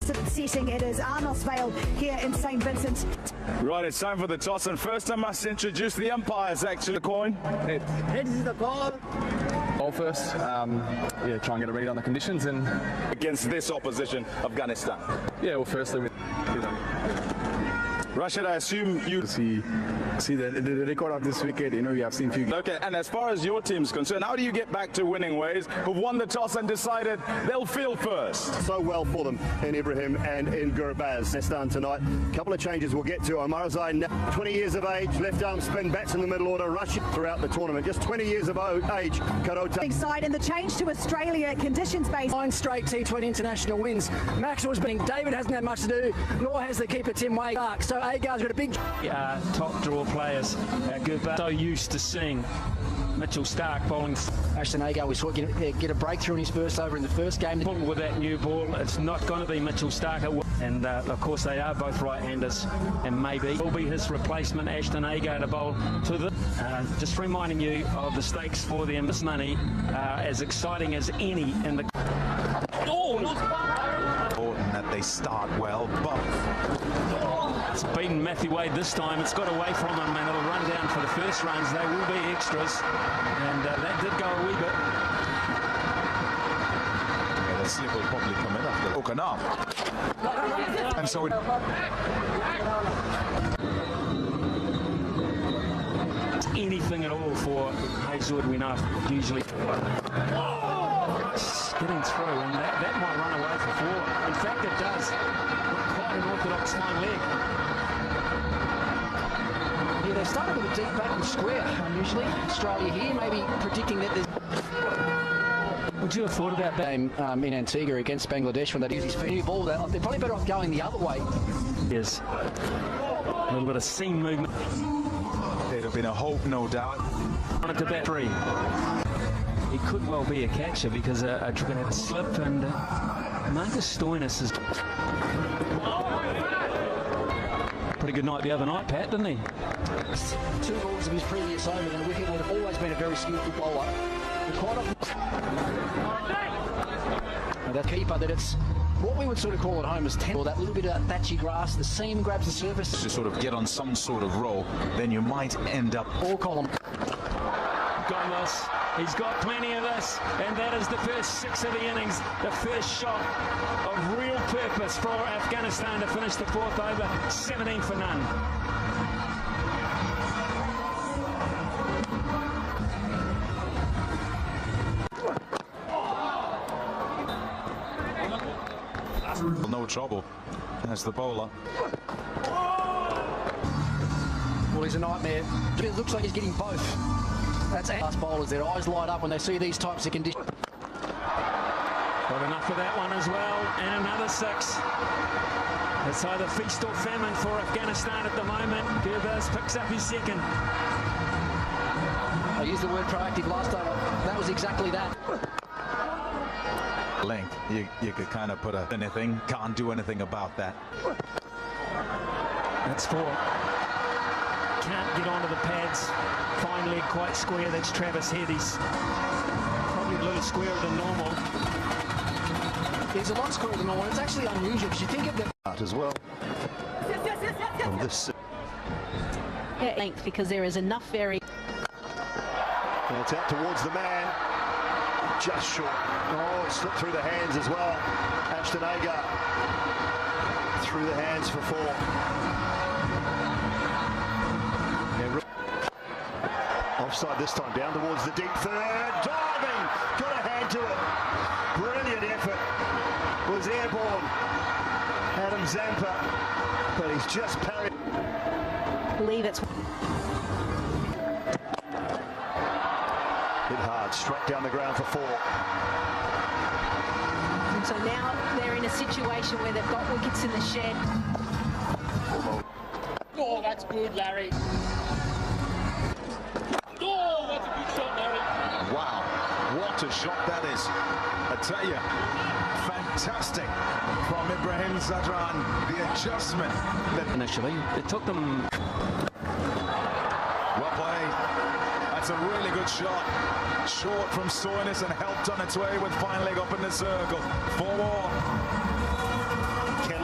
magnificent setting. It is Arnos Vale here in St Vincent. Right, it's time for the toss, and first I must introduce the umpires. Actually, the coin. Heads is the ball. Ball first. Try and get a read on the conditions and Against this opposition, Afghanistan. yeah. Well, firstly, Rashid, I assume you See the record of this wicket, we have seen few. Okay, and as far as your team's concerned, how do you get back to winning ways, who've won the toss and decided they'll field first? So well for them in Ibrahim and in Gurbaz. They're done tonight. A couple of changes we'll get to. Omarzai, 20 years of age, left arm spin, bats in the middle order, rushing throughout the tournament. Just 20 years of age. Karota. Side and the change to Australia, conditions-based. 9 straight T20 international wins. Maxwell's been. David hasn't had much to do, nor has the keeper Tim Wagark. So Agar's got a big. Top draw players. Gurba so used to seeing Mitchell Starc bowling. Ashton Agar, we saw get a breakthrough in his first over in the first game. With that new ball, it's not going to be Mitchell Starc. And of course, they are both right-handers, and maybe will be his replacement, Ashton Agar, to bowl to the. Just reminding you of the stakes for the Miss Money, as exciting as any in the. Important that they start well, but it's beaten Matthew Wade this time. It's got away from him, and it'll run down for the first runs. They will be extras, and that did go a wee bit. the slip will probably come in after Open up. And so it anything at all for Hazelwood, we know usually getting through, and that might run away for 4. In fact, it does. Not quite an orthodox line leg. Yeah, they started with a deep backward square, unusually. Australia here, maybe predicting that there's. Would you have thought about that? Game in Antigua against Bangladesh when they use his new ball, they're probably better off going the other way. Yes. A little bit of seam movement. there'd have been a hope, no doubt. On it to bat 3. He could well be a catcher because a slip, and Marcus Stoinis is pretty good night the other night, Pat, didn't he? 2 balls of his previous over, and Wicket would have always been a very skillful bowler. Quite often, that keeper, that it's what we would sort of call at home as 10, or that little bit of thatchy grass, the seam grabs the surface. To sort of get on some sort of roll, then you might end up. All column. Gomez, he's got plenty of this, and that is the first 6 of the innings, the first shot of real purpose for Afghanistan to finish the 4th over, 17 for none. No trouble as the bowler. Well, he's a nightmare. It looks like he's getting both. That's fast bowlers. Their eyes light up when they see these types of conditions. Got enough of that one as well, and another 6. It's either feast or famine for Afghanistan at the moment. Gurbaz picks up his 2nd. I used the word proactive last time. That was exactly that. Length, you could kind of put anything, can't do anything about that. That's 4. Can't get onto the pads. Fine leg, quite square. That's Travis Head. He's probably a little squarer than normal. He's a lot squarer than normal. It's actually unusual because you think of the As well. From this. Length, because there is enough very. And it's out towards the man. Just short. Oh, it slipped through the hands as well. Ashton Agar through the hands for 4. Offside this time, down towards the deep third. Diving! Got a hand to it. Brilliant effort. Was airborne. Adam Zampa. But he's just parried. I believe it's. Hit hard, straight down the ground for 4. And so now they're in a situation where they've got wickets in the shed. Oh, that's good, Larry. Oh, that's a good shot, Larry. Wow, what a shot that is. I tell you, fantastic from Ibrahim Zadran. The adjustment. Initially, it took them. Well played. That's a really good shot. Short from Stoinis and helped on its way with fine leg up in the circle. 4 more.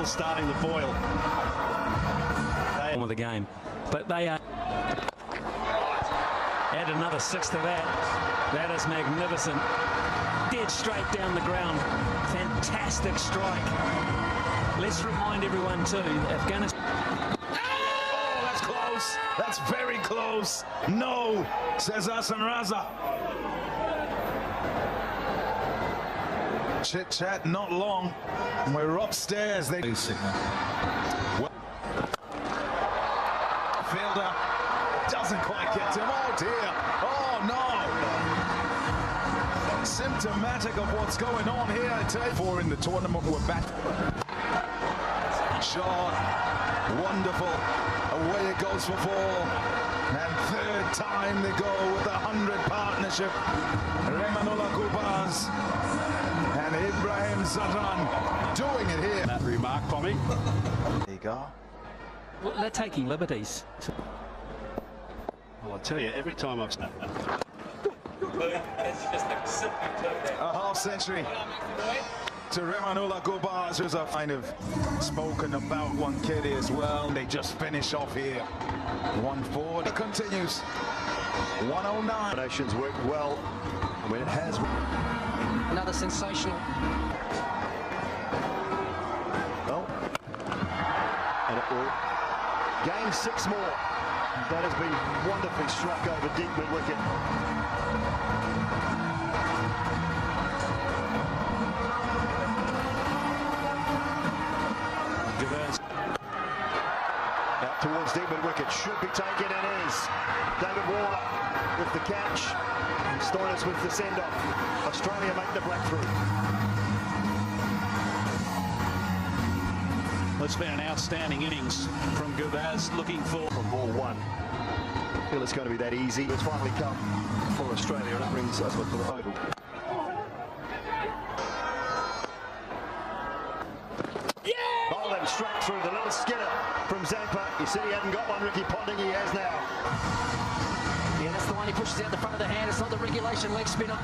still starting to boil. Of the game, but they are. Add another 6 to that. That is magnificent. Dead straight down the ground. Fantastic strike. Let's remind everyone too, Afghanistan. Oh, that's close. That's very close. No, says Hassan Raza. Chit chat, not long. We're upstairs. They Fielder doesn't quite get to him. Oh dear. Oh no. Symptomatic of what's going on here. I tell you, four in the tournament. We're back. Shot. Wonderful. Away it goes for 4. And third time they go with the 100 partnership. Remanullah Gurbaz and Ibrahim Zadran doing it here. That remark, Tommy. There you go. Well, they're taking liberties. Well, I tell you, every time I've a half century to Remanullah Gurbaz, who's a kind of spoken about one kid as well. They just finish off here. 1-4. It continues. 109. Nations worked well. I mean, it has. Another sensational. Well, and it will gain 6 more. That has been wonderfully struck over deep mid-wicket. Out towards deep mid-wicket, should be taken and is. David Warner with the catch. Stoinis with the send-off. Australia make the breakthrough. It's been an outstanding innings from Gurbaz, looking for From ball 1. I feel it's going to be that easy. It's finally come for Australia and it brings us with the total. Oh, them straight through the little skinner from Zampa. You said he hadn't got one, Ricky Ponting. He has now. Yeah, that's the one he pushes out the front of the hand. It's not the regulation leg spinner.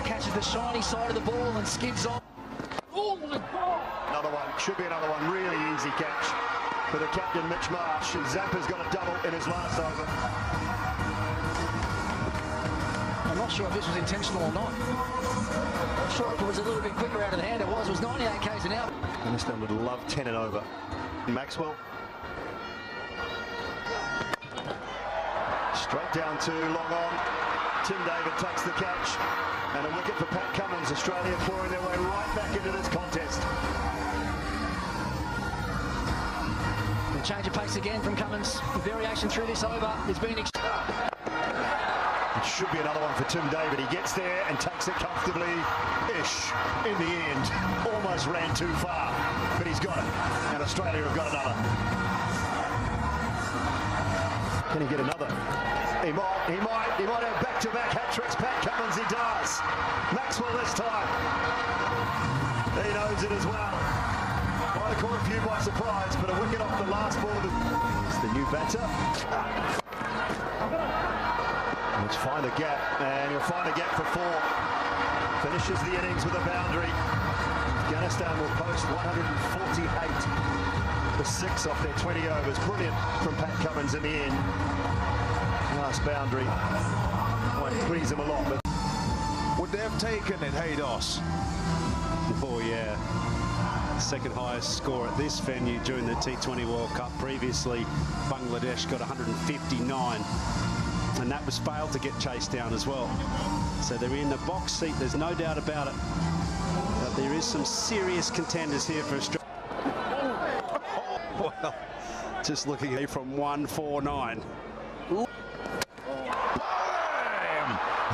Catches the shiny side of the ball and skids on. Oh my God! Another one. Should be another one. Really easy catch for the captain, Mitch Marsh. Zampa's got a double in his last over. I'm not sure if this was intentional or not. I'm sure if it was a little bit quicker out of the hand. It was 98 k's an hour. Afghanistan would love 10 and over. Maxwell. Straight down to long on. Tim David takes the catch. And a wicket for Pat Cummins. Australia pouring their way right back into this contest. The change of pace again from Cummins. The variation through this over has been It should be another one for Tim David. He gets there and takes it comfortably-ish in the end. Almost ran too far, but he's got it. And Australia have got another. Can he get another? He might have back-to-back hat-tricks. Pat Cummins, he does. Maxwell this time. He knows it as well. Might have caught a few by surprise, but a wicket off the last ball. It's the new batter. Let's find a gap, and you'll find a gap for 4. Finishes the innings with a boundary. Afghanistan will post 148 for 6 off their 20 overs. Brilliant from Pat Cummins in the end. Last boundary won't please him a lot, but would they have taken it, Haydos? Oh yeah, second highest score at this venue during the T20 World Cup. Previously, Bangladesh got 159, and that was failed to get chased down as well. So they're in the box seat, there's no doubt about it. But there is some serious contenders here for Australia. Well, just looking here from 149.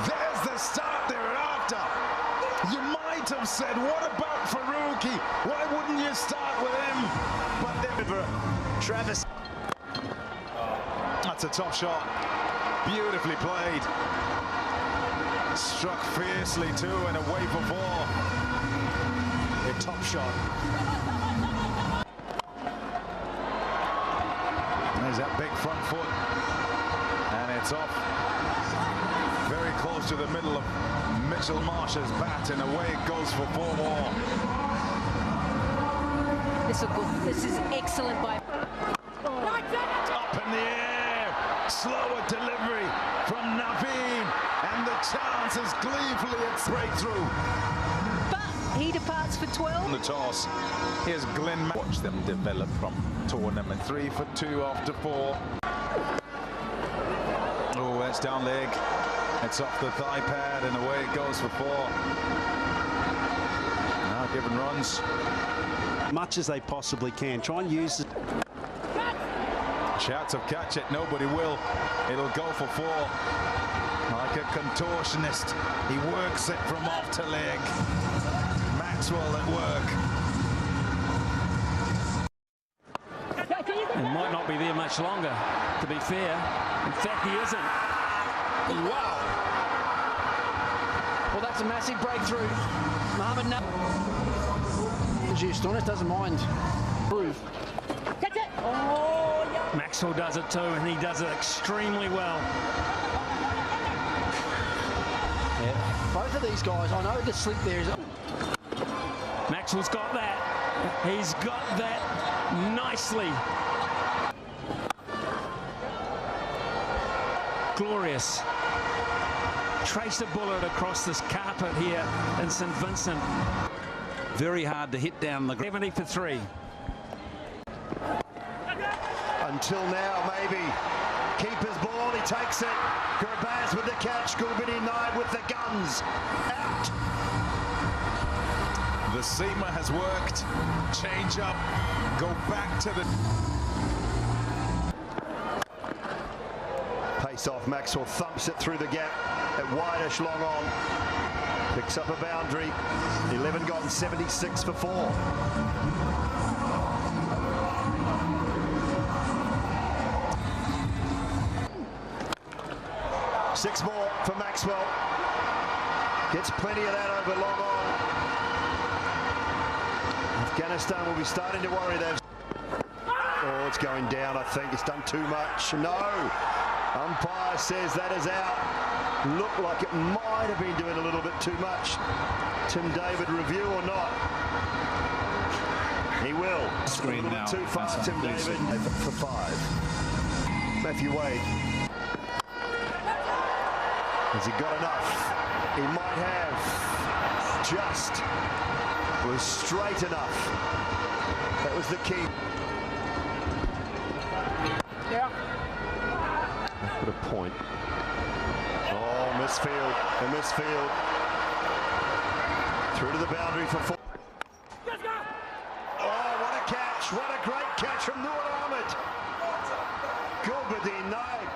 There's the start they're after. You might have said, what about Farooqi? Why wouldn't you start with him? But then Travis. That's a top shot. Beautifully played. Struck fiercely too and away for 4. A top shot. There's that big front foot. And it's off. Very close to the middle of Mitchell Marsh's bat, and away it goes for 4 more. This is good. This is excellent by. Up in the air, slower delivery from Naveen, and the chance is gleefully at breakthrough. But he departs for 12. On the toss, here's Glenn. Watch them develop from tournament 3 for 2 after 4. Oh, that's down leg. It's off the thigh pad, and away it goes for 4. Now Given runs. Much as they possibly can. Try and use it. Shouts of catch it, nobody will. It'll go for 4. Like a contortionist, he works it from off to leg. Maxwell at work. And might not be there much longer, to be fair. In fact, he isn't. Wow. Well, that's a massive breakthrough. Mohamed Produced on it, doesn't mind. Prove. Catch it! Oh, yeah. Maxwell does it too, and he does it extremely well. Yeah. Both of these guys, I know the slip there is. Maxwell's got that. He's got that nicely. Glorious. Trace a bullet across this carpet here in St Vincent. Very hard to hit down the ground. 70 for 3. Until now, maybe. Keeper's ball, he takes it. Gurbaz with the catch. Gulbini Knight with the guns. Out. The seamer has worked. Change up. Go back to the... Pace off, Maxwell thumps it through the gap at Whitish, long on. Picks up a boundary. 11 gone, 76 for 4. Six more for Maxwell. Gets plenty of that over long on. Afghanistan will be starting to worry. Oh, it's going down, I think. It's done too much. No. Umpire says that is out. Looked like it might have been doing a little bit too much. Tim David review or not? He will. Screen now. Too far, Tim David for 5. Matthew Wade. Has he got enough? He might have. Just was straight enough. That was the key. Yeah. Put a point. Oh, misfield. A misfield. Through to the boundary for 4. Oh, what a catch. What a great catch from Nur Ahmed. Gulbadin Naib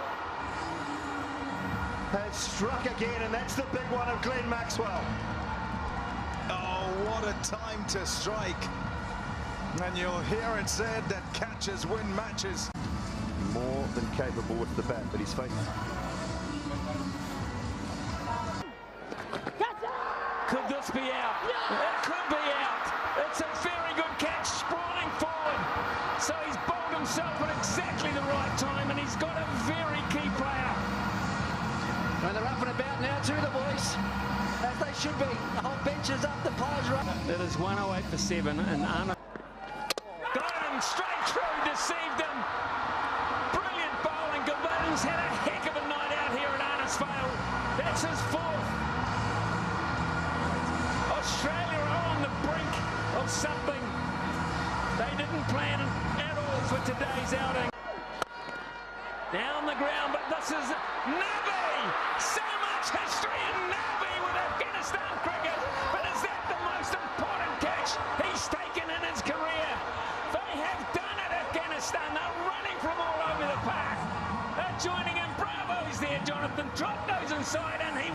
has struck again, and that's the big one of Glenn Maxwell. Oh, what a time to strike. And you'll hear it said that catches win matches. More than capable with the bat, but he's facing. Could this be out? It could be out. It's a very good catch, sprawling forward. So he's bowled himself at exactly the right time, and he's got a very key player. And they're up and about now too, the boys. As they should be. The whole bench is up, the players are up. It is 108 for 7, and Arnold got him straight through, deceived him. Brilliant bowling. Gabon's had a heck of a night out here at Arnisvale. That's his 4th. Australia are on the brink of something they didn't plan at all for today's outing. Down the ground, but this is Nabi! So much history in Nabi with Afghanistan cricket, but is that the most important catch he's taken in his career? They have done it, Afghanistan. They're running from all over the park. They're joining him. Bravo's there. Jonathan Trott goes inside, and he